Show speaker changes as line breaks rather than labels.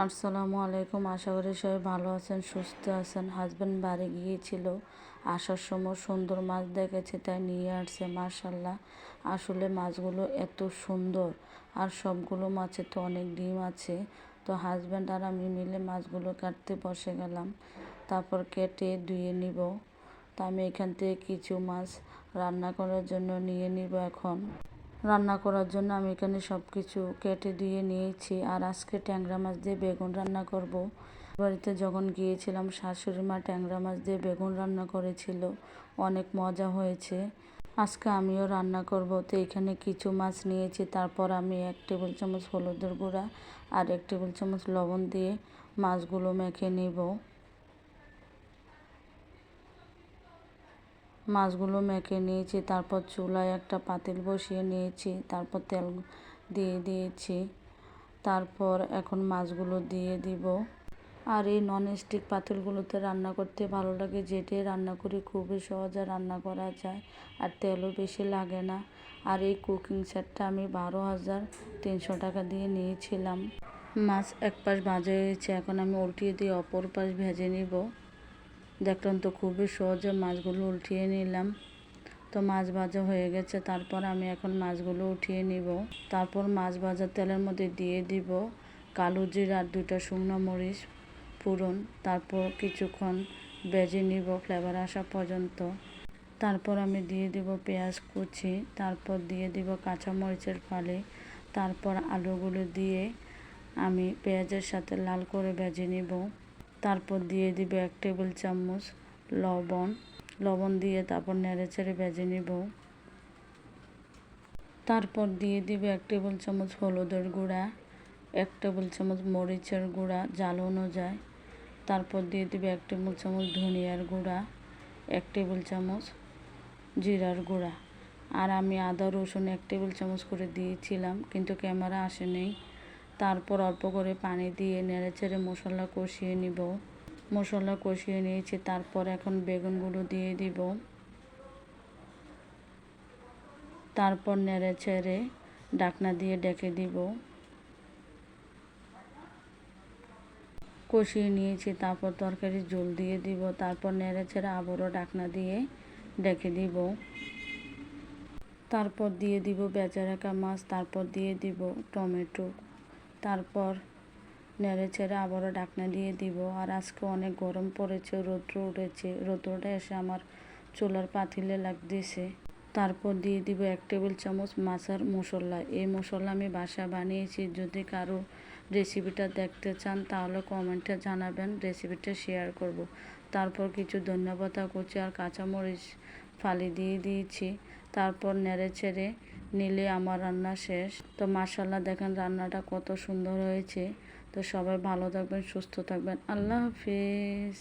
আসসালামু আলাইকুম। আশা করি সবাই ভালো আছেন, সুস্থ আছেন। হাজব্যান্ড বাড়ি গিয়েছিল, আসার সময় সুন্দর মাছ দেখেছে তাই নিয়ে আসছে। মাশাল্লাহ, আসলে মাছগুলো এত সুন্দর, আর সবগুলো মাছে তো অনেক ডিম আছে। তো হাজব্যান্ড আর আমি মিলে মাছগুলো কাটতে বসে গেলাম। তারপর কেটে ধুয়ে নিব। তো আমি এখান থেকে কিছু মাছ রান্না করার জন্য নিয়ে নিব। এখন রান্না করার জন্য আমি এখানে সব কিছু কেটে দিয়ে নিয়েছি। আর আজকে ট্যাংরা মাছ দিয়ে বেগুন রান্না করব। বাড়িতে যখন গিয়েছিলাম শাশুড়ি মা ট্যাংরা মাছ দিয়ে বেগুন রান্না করেছিল, অনেক মজা হয়েছে। আজকে আমিও রান্না করব। তো এখানে কিছু মাছ নিয়েছি। তারপর আমি 1 টেবিল চামচ হলুদের গুঁড়া আর 1 টেবিল চামচ লবণ দিয়ে মাছগুলো মেখে নিব। মাছগুলো মেখে নিয়েছি। তারপর চুলায় একটা পাতিল বসিয়ে নিয়েছি। তারপর তেল দিয়ে দিয়েছি। তারপর এখন মাছগুলো দিয়ে দিব। আর এই ননস্টিক পাতিলগুলোতে রান্না করতে ভালো লাগে। যেটাই রান্না করি খুবই সহজে রান্না করা যায়, আর তেলও বেশি লাগে না। আর এই কুকিং সেটটা আমি 12,300 টাকা দিয়ে নিয়েছিলাম। মাছ এক পাশ ভাজা হয়েছে, এখন আমি উল্টিয়ে দিয়ে অপর পাশ ভেজে নিব। দেখলাম তো খুবই সহজে মাছগুলো উল্টিয়ে নিলাম। তো মাছ ভাজা হয়ে গেছে। তারপর আমি এখন মাছগুলো উঠিয়ে নিব। তারপর মাছ ভাজা তেলের মধ্যে দিয়ে দিব কালো জিরা আর 2টা শুকনো মরিচ ফোড়ন। তারপর কিছুক্ষণ ভেজে নিব ফ্লেভার আসা পর্যন্ত। তারপর আমি দিয়ে দিব পেঁয়াজ কুচি। তারপর দিয়ে দিব কাঁচা মরিচের ফালি। তারপর আলুগুলো দিয়ে আমি পেঁয়াজের সাথে লাল করে ভেজে নিব। তারপর দিয়ে দিব 1 টেবিল চামচ লবণ দিয়ে তারপর নেড়েচেড়ে ভেজে নিব। তারপর দিয়ে দিব 1 টেবিল চামচ হলুদের গুঁড়া, 1 টেবিল চামচ মরিচের গুঁড়া ঝাল অনুযায়ী। তারপর দিয়ে দিব 1 টেবিল চামচ ধনিয়ার গুঁড়া, 1 টেবিল চামচ জিরার গুঁড়া। আর আমি আদা রসুন 1 টেবিল চামচ করে দিয়েছিলাম, কিন্তু ক্যামেরা আসেনি। তারপর অল্প করে পানি দিয়ে নেড়েচেড়ে মশলা কষিয়ে নিব। মশলা কষিয়ে নিয়েছি। তারপর এখন বেগুনগুলো দিয়ে দিব। তারপর নেড়েচেড়ে ঢাকনা দিয়ে ঢেকে দিব। কষিয়ে নিয়েছি। তারপর তরকারি ঝোল দিয়ে দিব। তারপর নেড়েচেড়ে আবারও ঢাকনা দিয়ে ঢেকে দিব। তারপর দিয়ে দিব ভেজে রাখা মাছ। তারপর দিয়ে দিব টমেটো। তারপর নেড়েচেড়ে আবারও ঢাকনা দিয়ে দিব। আর আজকে অনেক গরম পড়েছে, রৌদ্র উঠেছে। রৌদ্রটা এসে আমার চুলার পাতিলে লাগতেছে। তারপর দিয়ে দিব 1 টেবিল চামচ মাছের মশলা। এই মশলা আমি বাসায় বানিয়েছি। যদি কারো রেসিপিটা দেখতে চান তাহলে কমেন্টে জানাবেন, রেসিপিটা শেয়ার করব। তারপর কিছু ধনেপাতা কুচি আর কাঁচামরিচ ফালি দিয়ে দিয়েছি। তারপর নেড়েচেড়ে নিলে আমার রান্না শেষ। তো মাশাআল্লাহ, দেখেন রান্নাটা কত সুন্দর হয়েছে। তো সবাই ভালো থাকবেন, সুস্থ থাকবেন। আল্লাহ হাফিজ।